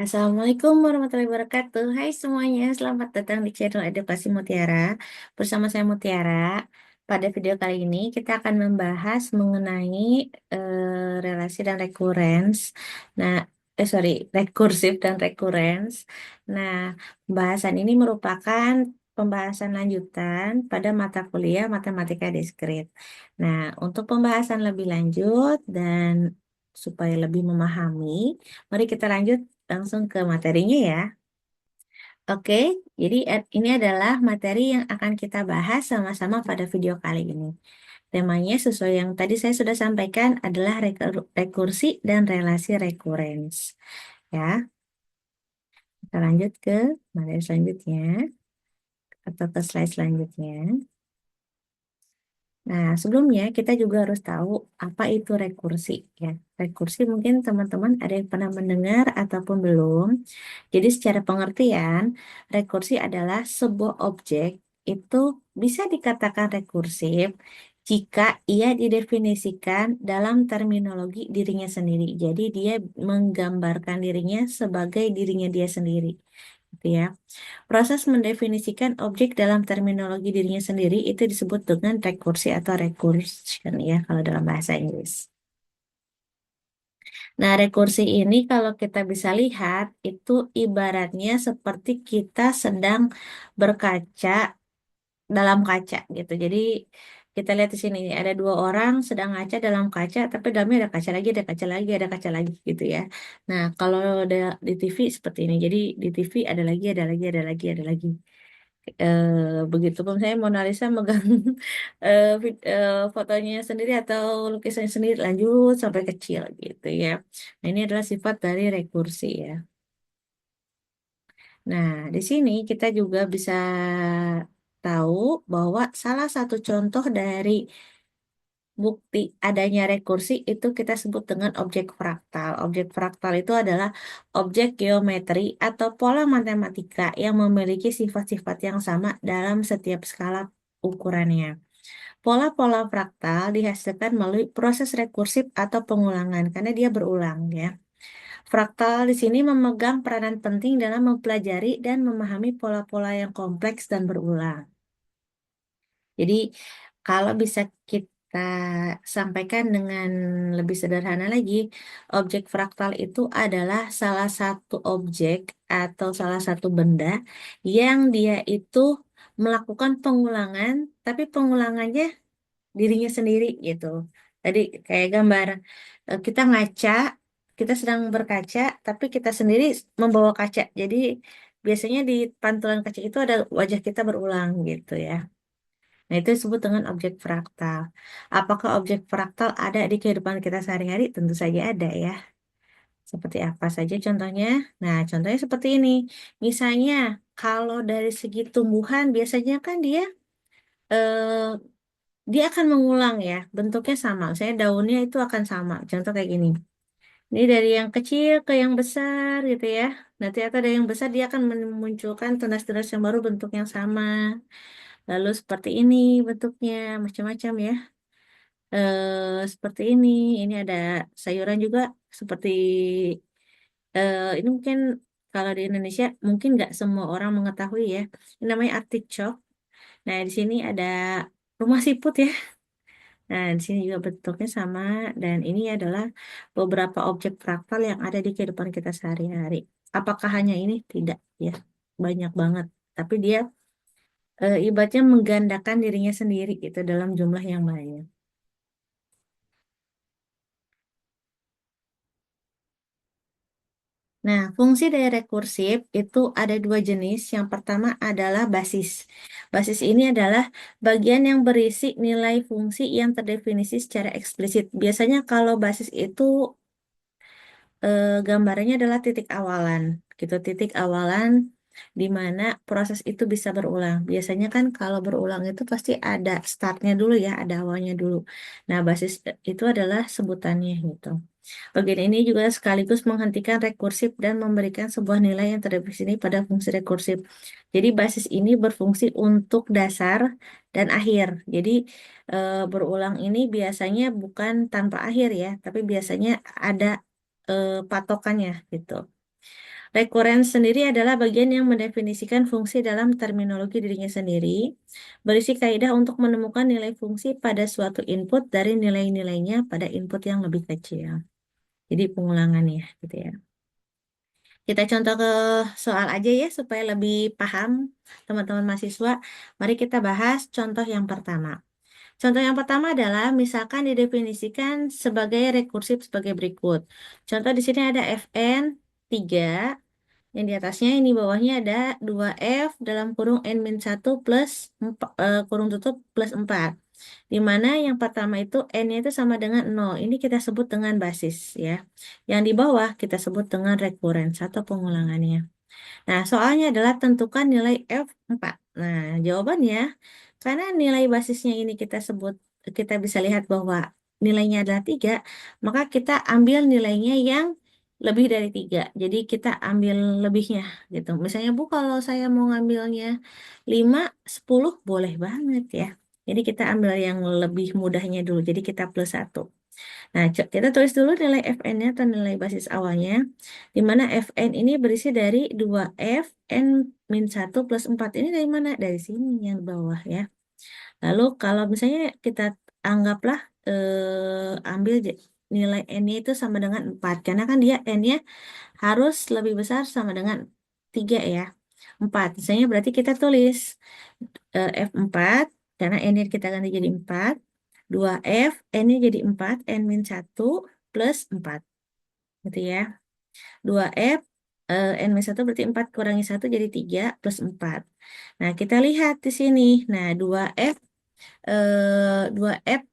Assalamualaikum warahmatullahi wabarakatuh. Hai semuanya, selamat datang di channel Edukasi Mutiara. Bersama saya Mutiara. Pada video kali ini kita akan membahas mengenai relasi dan rekurens. Nah, rekursif dan rekurens. Nah, pembahasan ini merupakan pembahasan lanjutan pada mata kuliah Matematika Diskrit. Nah, untuk pembahasan lebih lanjut dan supaya lebih memahami, mari kita lanjut langsung ke materinya ya. Oke, jadi ini adalah materi yang akan kita bahas sama-sama pada video kali ini. Temanya sesuai yang tadi saya sudah sampaikan adalah rekursi dan relasi rekurens. Ya, kita lanjut ke materi selanjutnya atau ke slide selanjutnya. Nah, sebelumnya kita juga harus tahu apa itu rekursi ya. Rekursi mungkin teman-teman ada yang pernah mendengar ataupun belum. Jadi secara pengertian, rekursi adalah sebuah objek itu bisa dikatakan rekursif jika ia didefinisikan dalam terminologi dirinya sendiri. Jadi dia menggambarkan dirinya sebagai dirinya dia sendiri, gitu ya. Proses mendefinisikan objek dalam terminologi dirinya sendiri itu disebut dengan rekursi atau recursion ya kalau dalam bahasa Inggris. Nah, rekursi ini kalau kita bisa lihat itu ibaratnya seperti kita sedang berkaca dalam kaca gitu. Jadi kita lihat di sini ada dua orang sedang ngaca dalam kaca, tapi dalamnya ada kaca lagi, ada kaca lagi, ada kaca lagi gitu ya. Nah, kalau ada di TV seperti ini. Jadi di TV ada lagi, ada lagi, ada lagi, ada lagi. Begitupun saya Mona Lisa megang fotonya sendiri atau lukisannya sendiri lanjut sampai kecil gitu ya. Nah, ini adalah sifat dari rekursi ya. Nah, di sini kita juga bisa tahu bahwa salah satu contoh dari bukti adanya rekursi itu kita sebut dengan objek fraktal. Objek fraktal itu adalah objek geometri atau pola matematika yang memiliki sifat-sifat yang sama dalam setiap skala ukurannya. Pola-pola fraktal dihasilkan melalui proses rekursif atau pengulangan karena dia berulang ya. Fraktal di sini memegang peranan penting dalam mempelajari dan memahami pola-pola yang kompleks dan berulang. Jadi, kalau bisa kita sampaikan dengan lebih sederhana lagi, objek fraktal itu adalah salah satu objek atau salah satu benda yang dia itu melakukan pengulangan, tapi pengulangannya dirinya sendiri gitu. Tadi kayak gambar, kita ngaca, kita sedang berkaca, tapi kita sendiri membawa kaca. Jadi, biasanya di pantulan kaca itu ada wajah kita berulang gitu ya. Nah, itu disebut dengan objek fraktal. Apakah objek fraktal ada di kehidupan kita sehari-hari? Tentu saja ada ya. Seperti apa saja contohnya? Nah, contohnya seperti ini. Misalnya, kalau dari segi tumbuhan, biasanya kan eh, dia akan mengulang ya. Bentuknya sama. Misalnya daunnya itu akan sama. Contoh kayak gini. Ini dari yang kecil ke yang besar gitu ya. Nanti atau dari yang besar dia akan memunculkan tunas-tunas yang baru bentuk yang sama. Lalu seperti ini bentuknya, macam-macam ya. Seperti ini. Ini ada sayuran juga seperti ini mungkin kalau di Indonesia mungkin nggak semua orang mengetahui ya. Ini namanya artichok. Nah, di sini ada rumah siput ya. Nah, di sini juga bentuknya sama dan ini adalah beberapa objek fraktal yang ada di kehidupan kita sehari-hari. Apakah hanya ini? Tidak ya. Banyak banget. Tapi dia ibaratnya menggandakan dirinya sendiri gitu dalam jumlah yang banyak. Nah, fungsi dari rekursif itu ada dua jenis. Yang pertama adalah basis. Basis ini adalah bagian yang berisi nilai fungsi yang terdefinisi secara eksplisit. Biasanya kalau basis itu gambarannya adalah titik awalan, gitu. Titik awalan di mana proses itu bisa berulang. Biasanya kan kalau berulang itu pasti ada startnya dulu ya, ada awalnya dulu. Nah, basis itu adalah sebutannya gitu. Bagian ini juga sekaligus menghentikan rekursif dan memberikan sebuah nilai yang terdefinisi pada fungsi rekursif. Jadi basis ini berfungsi untuk dasar dan akhir. Jadi berulang ini biasanya bukan tanpa akhir ya, tapi biasanya ada patokannya gitu. Recurrence sendiri adalah bagian yang mendefinisikan fungsi dalam terminologi dirinya sendiri, berisi kaidah untuk menemukan nilai fungsi pada suatu input dari nilai-nilainya pada input yang lebih kecil. Jadi pengulangan ya, gitu ya. Kita contoh ke soal aja ya, supaya lebih paham teman-teman mahasiswa. Mari kita bahas contoh yang pertama. Contoh yang pertama adalah misalkan didefinisikan sebagai rekursif sebagai berikut. Contoh di sini ada Fn 3, yang di atasnya ini bawahnya ada 2F dalam kurung N-1 plus 4, kurung tutup plus 4. Di mana yang pertama itu N-nya itu sama dengan 0. Ini kita sebut dengan basis ya. Yang di bawah kita sebut dengan recurrence atau pengulangannya. Nah, soalnya adalah tentukan nilai F4. Nah, jawabannya, karena nilai basisnya ini kita bisa lihat bahwa nilainya adalah 3, maka kita ambil nilainya yang lebih dari 3. Jadi kita ambil lebihnya gitu. Misalnya Bu, kalau saya mau ngambilnya 5, 10 boleh banget ya. Jadi kita ambil yang lebih mudahnya dulu. Jadi kita plus 1. Nah, kita tulis dulu nilai Fn-nya atau nilai basis awalnya, di mana Fn ini berisi dari 2F, N-1 plus 4. Ini dari mana? Dari sini yang bawah ya. Lalu kalau misalnya kita anggaplah ambil nilai N-nya itu sama dengan 4. Karena kan dia N-nya harus lebih besar sama dengan 3 ya. 4. Misalnya berarti kita tulis F4, karena N-nya kita ganti jadi 4. 2F, N-nya jadi 4, N-1 plus 4. Gitu ya. 2F, N-1 berarti 4 kurangi 1 jadi 3 plus 4. Nah, kita lihat di sini. Nah, 2F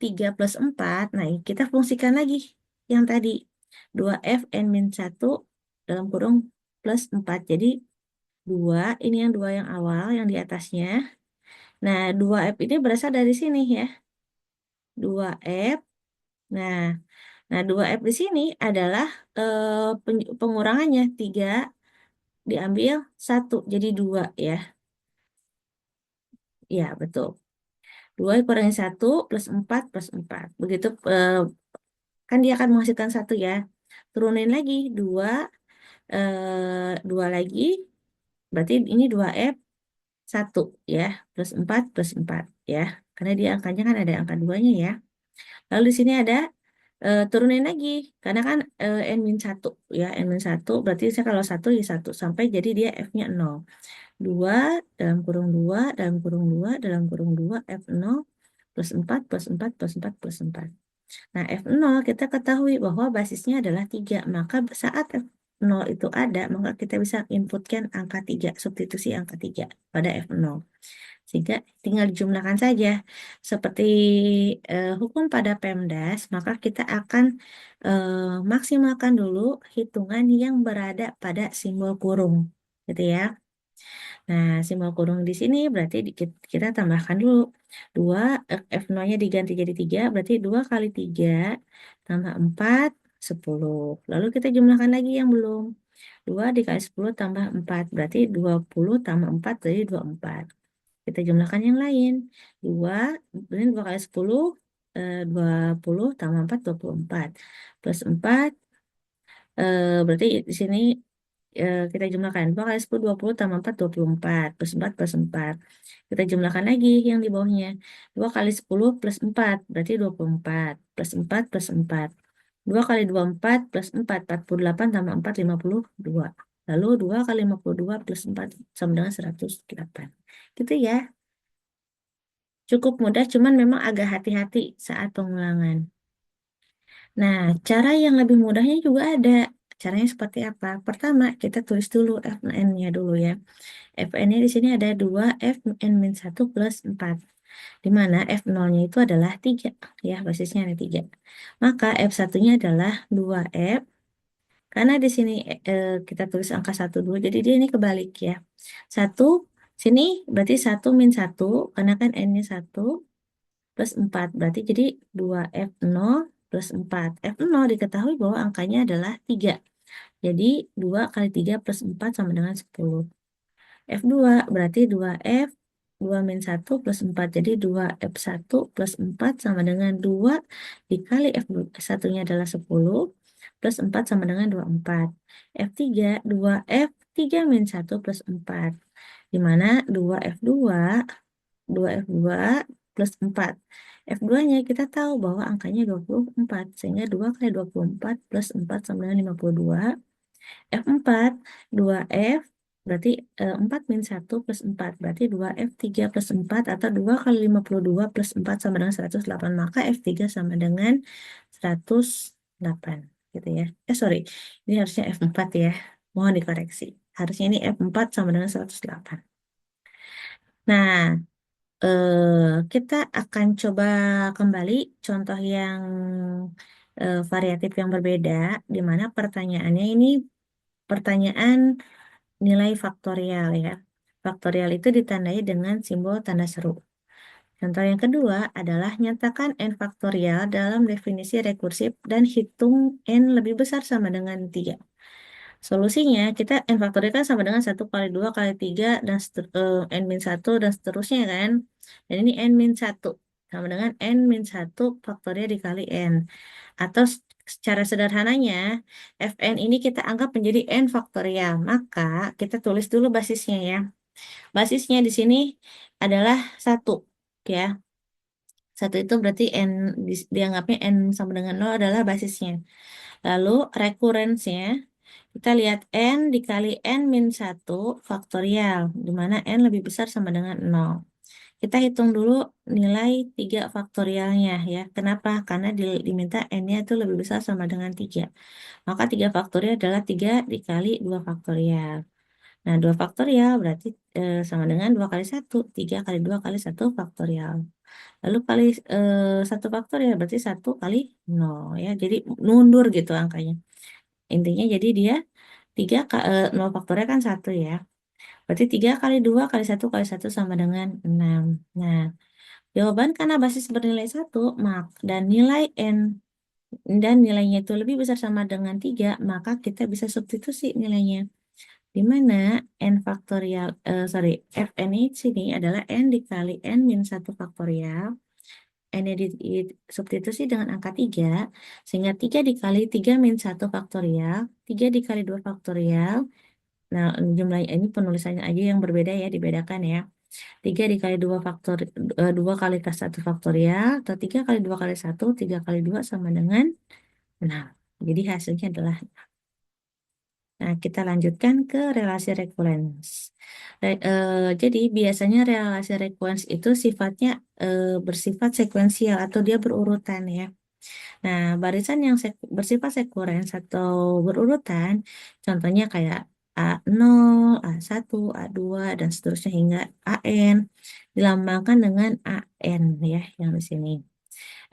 3 plus 4. Nah, kita fungsikan lagi yang tadi. 2F N-1 dalam kurung plus 4. Jadi 2, ini yang 2 yang awal, yang di atasnya. Nah, 2F ini berasal dari sini ya. 2F. Nah, 2F di sini adalah pengurangannya 3 diambil 1 jadi 2 ya. Ya, betul. 2 kurangi 1 plus 4 plus 4. Begitu kan dia akan menghasilkan 1 ya. Turunin lagi 2 2 lagi berarti ini 2F 1 ya, plus 4 plus 4 ya. Karena dia angkanya kan ada angka 2-nya ya. Lalu di sini ada turunin lagi karena kan N-1 ya, N-1 berarti saya kalau 1 ya 1 sampai jadi dia F-nya 0. 2 dalam kurung 2 dalam kurung 2 dalam kurung 2 F0 plus 4 plus 4 plus 4 plus 4. Nah, F0 kita ketahui bahwa basisnya adalah 3. Maka saat F0 itu ada, maka kita bisa inputkan angka 3, substitusi angka 3 pada F0. Sehingga tinggal dijumlahkan saja. Seperti hukum pada PEMDAS, maka kita akan maksimalkan dulu hitungan yang berada pada simbol kurung. Gitu ya. Nah, simbol kurung di sini berarti kita tambahkan dulu. 2, F0-nya diganti jadi 3, berarti 2 kali 3 tambah 4, 10. Lalu kita jumlahkan lagi yang belum. 2 dikali 10 tambah 4, berarti 20 tambah 4 jadi 24. Kita jumlahkan yang lain. 2, ini 2 kali 10, 20 tambah 4, 24. Plus 4, berarti di sini kita jumlahkan 2 kali 10 20 tambah 4 24 plus 4 plus 4. Kita jumlahkan lagi yang di bawahnya. 2 kali 10 plus 4 berarti 24 plus 4 plus 4. 2 kali 2 4 plus 4 48 tambah 4 52. Lalu 2 kali 52 plus 4 sama dengan 108. Gitu ya. Cukup mudah, cuman memang agak hati-hati saat pengulangan. Nah, cara yang lebih mudahnya juga ada. Caranya seperti apa? Pertama, kita tulis dulu Fn-nya dulu ya. Fn-nya di sini ada 2 Fn-1 plus 4. Di mana F0-nya itu adalah 3. Ya, basisnya ada 3. Maka F1-nya adalah 2F. Karena di sini kita tulis angka 1 dulu, jadi dia ini kebalik ya. 1, sini berarti 1 min 1, karena kan N-nya 1. Plus 4. Berarti jadi 2F0 plus 4. F0 diketahui bahwa angkanya adalah 3. Jadi 2 kali 3 plus 4 sama dengan 10. F2 berarti 2F 2 min 1 plus 4. Jadi 2F1 plus 4 sama dengan 2 dikali F1-nya adalah 10 plus 4 sama dengan 24. F3 2F 3 min 1 plus 4. Di mana 2F2 plus 4. F2-nya kita tahu bahwa angkanya 24, sehingga 2 kali 24 plus 4 sama dengan 52. F4, 2F, berarti 4 min 1 plus 4, berarti 2F 3 plus 4, atau 2 kali 52 plus 4 sama dengan 108, maka F3 sama dengan 108, gitu ya. Sorry, ini harusnya F4 ya, mohon dikoreksi. Harusnya ini F4 sama dengan 108. Nah, kita akan coba kembali contoh yang variatif yang berbeda, di mana pertanyaannya ini pertanyaan nilai faktorial ya. Faktorial itu ditandai dengan simbol tanda seru. Contoh yang kedua adalah nyatakan n faktorial dalam definisi rekursif dan hitung n lebih besar sama dengan 3. Solusinya, kita n faktorial kan sama dengan 1 kali 2 kali 3 dan n min 1 dan seterusnya kan. Dan ini n min 1 sama dengan n min 1 faktorial dikali n. Atau secara sederhananya, Fn ini kita anggap menjadi n faktorial. Maka kita tulis dulu basisnya ya. Basisnya di sini adalah 1 ya. 1 itu berarti n dianggapnya n sama dengan 0 adalah basisnya. Lalu rekurensnya kita lihat n dikali n min 1 faktorial, di mana n lebih besar sama dengan 0. Kita hitung dulu nilai 3 faktorialnya ya. Kenapa? Karena diminta n-nya itu lebih besar sama dengan 3. Maka 3 faktorial adalah 3 dikali 2 faktorial. Nah, 2 faktorial berarti sama dengan 2 kali 1. 3 kali 2 kali 1 faktorial. Lalu kali 1 faktorial berarti 1 kali 0 ya. Jadi mundur gitu angkanya. Intinya jadi dia 0 faktorial kan 1 ya. Berarti 3 kali 2 kali 1 kali 1 sama dengan 6. Nah, jawaban karena basis bernilai 1 dan nilai n dan nilainya itu lebih besar sama dengan 3, maka kita bisa substitusi nilainya. Di mana n faktorial, Fn ini sini adalah n dikali n min 1 faktorial. N-nya substitusi dengan angka 3, sehingga 3 dikali 3 min 1 faktorial, 3 dikali 2 faktorial. Nah, jumlahnya ini penulisannya aja yang berbeda ya, dibedakan ya. 3 dikali 2 2 kali ke 1 faktorial, atau 3 kali 2 kali 1, 3 kali 2 sama dengan 6. Jadi hasilnya adalah, nah, kita lanjutkan ke relasi rekurens. Jadi biasanya relasi rekurens itu sifatnya bersifat sekuensial atau dia berurutan ya. Nah, barisan yang bersifat sekurens atau berurutan, contohnya kayak A0, A1, A2, dan seterusnya hingga AN, dilambangkan dengan AN ya, yang di sini.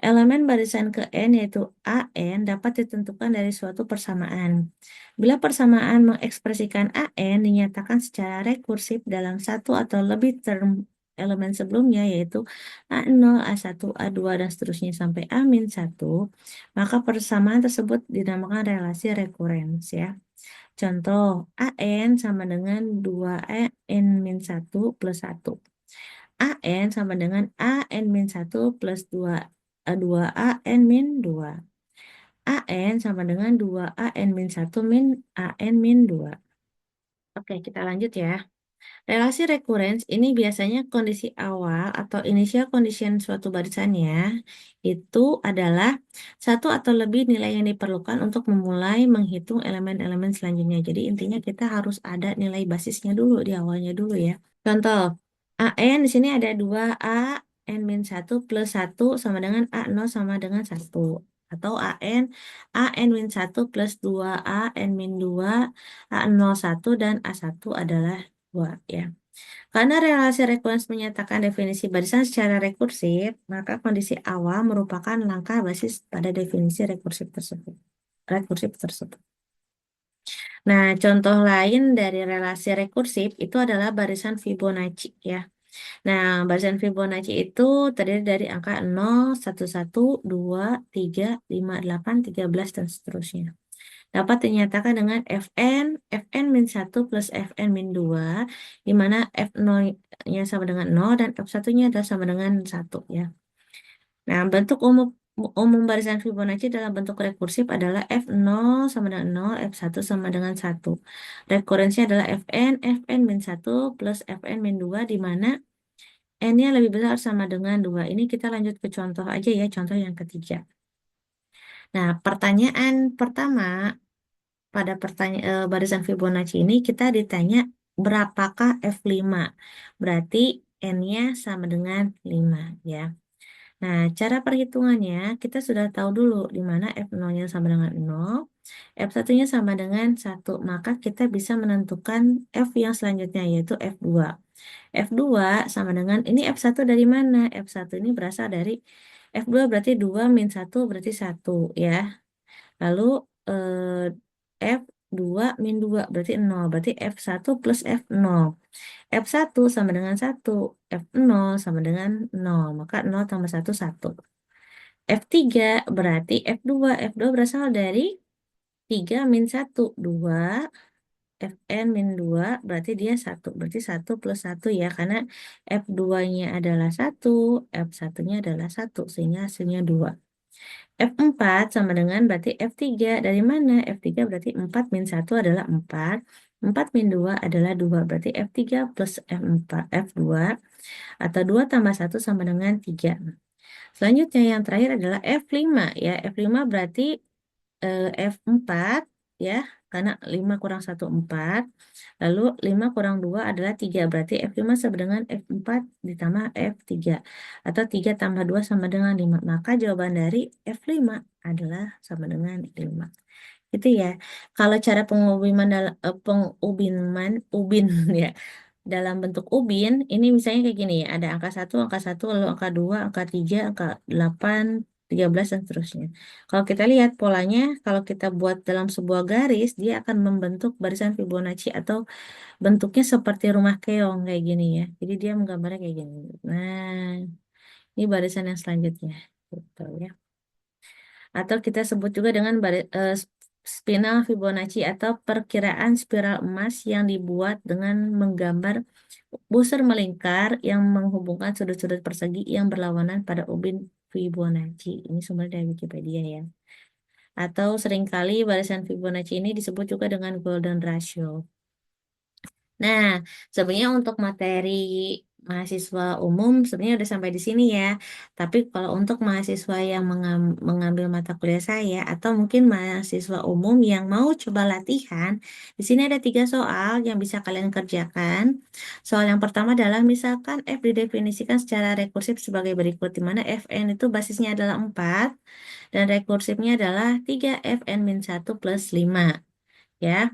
Elemen barisan ke N yaitu AN dapat ditentukan dari suatu persamaan. Bila persamaan mengekspresikan AN dinyatakan secara rekursif dalam satu atau lebih term elemen sebelumnya yaitu A0, A1, A2, dan seterusnya sampai A-1, maka persamaan tersebut dinamakan relasi rekurens ya. Contoh, AN sama dengan 2N-1 plus 1. AN sama dengan AN-1 plus 2AN-2. AN sama dengan 2AN-1 min AN-2. Oke, kita lanjut ya. Relasi rekurens ini biasanya kondisi awal atau initial condition suatu barisannya itu adalah satu atau lebih nilai yang diperlukan untuk memulai menghitung elemen-elemen selanjutnya. Jadi intinya kita harus ada nilai basisnya dulu di awalnya dulu ya. Contoh, AN di sini ada 2A N-1 plus 1 sama dengan A0 sama dengan 1. Atau AN-1 plus 2A N-2 A01 dan A1 adalah 2 ya. Karena relasi rekurens menyatakan definisi barisan secara rekursif, maka kondisi awal merupakan langkah basis pada definisi rekursif tersebut. Nah, contoh lain dari relasi rekursif itu adalah barisan Fibonacci ya. Nah, barisan Fibonacci itu terdiri dari angka 0, 1, 1, 2, 3, 5, 8, 13, dan seterusnya. Dapat dinyatakan dengan Fn-1 plus Fn-2, di mana F0-nya sama dengan 0 dan F1-nya adalah sama dengan 1 ya. Nah, bentuk umum umum barisan Fibonacci dalam bentuk rekursif adalah F0 sama dengan 0, F1 sama dengan 1. Rekurensinya adalah Fn min 1 plus Fn min 2, di mana N-nya lebih besar sama dengan 2. Ini kita lanjut ke contoh aja ya, contoh yang ketiga. Nah, pertanyaan pertama pada barisan Fibonacci ini kita ditanya berapakah F5. Berarti N-nya sama dengan 5 ya. Nah, cara perhitungannya kita sudah tahu dulu di mana F0-nya sama dengan 0, F1-nya sama dengan 1. Maka kita bisa menentukan F yang selanjutnya yaitu F2. F2 sama dengan, ini F1 dari mana? F1 ini berasal dari F2 berarti 2 min 1 berarti 1 ya. Lalu F2 min 2 berarti 0. Berarti F1 plus F0. F1 sama dengan 1. F0 sama dengan 0. Maka 0 tambah 1, 1. F3 berarti F2. F2 berasal dari 3 min 1. 2. Fn min 2 berarti dia 1. Berarti 1 plus 1 ya. Karena F2-nya adalah 1. F1-nya adalah 1. Sehingga hasilnya 2. F4 sama dengan berarti F3. Dari mana? F3 berarti 4 min 1 adalah 4. 4 min 2 adalah 2. Berarti F3 plus F4, F2 atau 2 tambah 1 sama dengan 3. Selanjutnya yang terakhir adalah F5 ya. F5 berarti F4 ya. Karena 5 kurang 1, 4. Lalu 5 kurang 2 adalah 3. Berarti F5 sama dengan F4 ditambah F3. Atau 3 tambah 2 sama dengan 5. Maka jawaban dari F5 adalah sama dengan 5. Gitu ya. Kalau cara pengubiman ubin ya, dalam bentuk ubin, ini misalnya kayak gini ya, ada angka 1, lalu angka 2, angka 3, angka 8, 13, dan seterusnya. Kalau kita lihat polanya, kalau kita buat dalam sebuah garis, dia akan membentuk barisan Fibonacci atau bentuknya seperti rumah keong kayak gini ya. Jadi dia menggambarnya kayak gini. Nah, ini barisan yang selanjutnya. Gitu ya. Atau kita sebut juga dengan spinal Fibonacci atau perkiraan spiral emas yang dibuat dengan menggambar busur melingkar yang menghubungkan sudut-sudut persegi yang berlawanan pada ubin Fibonacci. Ini sumber dari Wikipedia ya. Atau seringkali barisan Fibonacci ini disebut juga dengan golden ratio. Nah, sebenarnya untuk materi mahasiswa umum sebenarnya udah sampai di sini ya. Tapi kalau untuk mahasiswa yang mengambil mata kuliah saya atau mungkin mahasiswa umum yang mau coba latihan, di sini ada 3 soal yang bisa kalian kerjakan. Soal yang pertama adalah misalkan F didefinisikan secara rekursif sebagai berikut, di mana Fn itu basisnya adalah 4 dan rekursifnya adalah 3 Fn-1 plus 5 ya.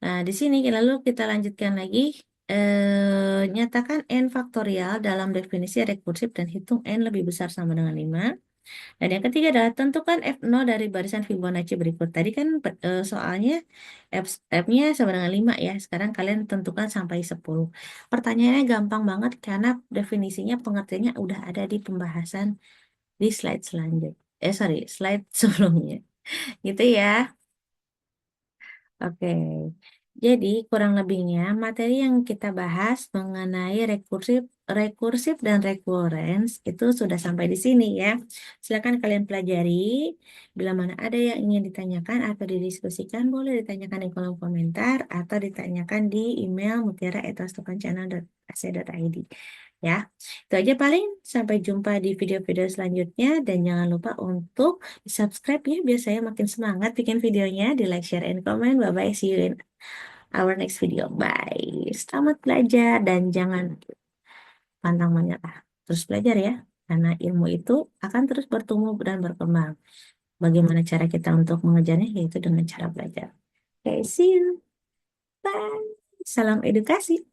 Nah, di sini lalu kita lanjutkan lagi. Nyatakan n faktorial dalam definisi rekursif dan hitung n lebih besar sama dengan 5. Dan yang ketiga adalah tentukan F0 dari barisan Fibonacci berikut. Tadi kan soalnya F-nya sama dengan 5 ya. Sekarang kalian tentukan sampai 10. Pertanyaannya gampang banget karena definisinya pengertiannya udah ada di pembahasan di slide selanjutnya. Slide sebelumnya. Gitu ya. Oke, jadi kurang lebihnya materi yang kita bahas mengenai rekursif dan rekurens itu sudah sampai di sini ya. Silakan kalian pelajari. Bila mana ada yang ingin ditanyakan atau didiskusikan, boleh ditanyakan di kolom komentar atau ditanyakan di email mutiara@wastokenchannel.ac.id. Ya, itu aja paling. Sampai jumpa di video-video selanjutnya dan jangan lupa untuk subscribe ya biar saya makin semangat bikin videonya. Di like, share, and comment. Bye bye. See you in our next video. Bye. Selamat belajar dan jangan pantang menyerah. Terus belajar ya, karena ilmu itu akan terus bertumbuh dan berkembang. Bagaimana cara kita untuk mengejarnya? Yaitu dengan cara belajar. Okay, see you. Bye. Salam edukasi.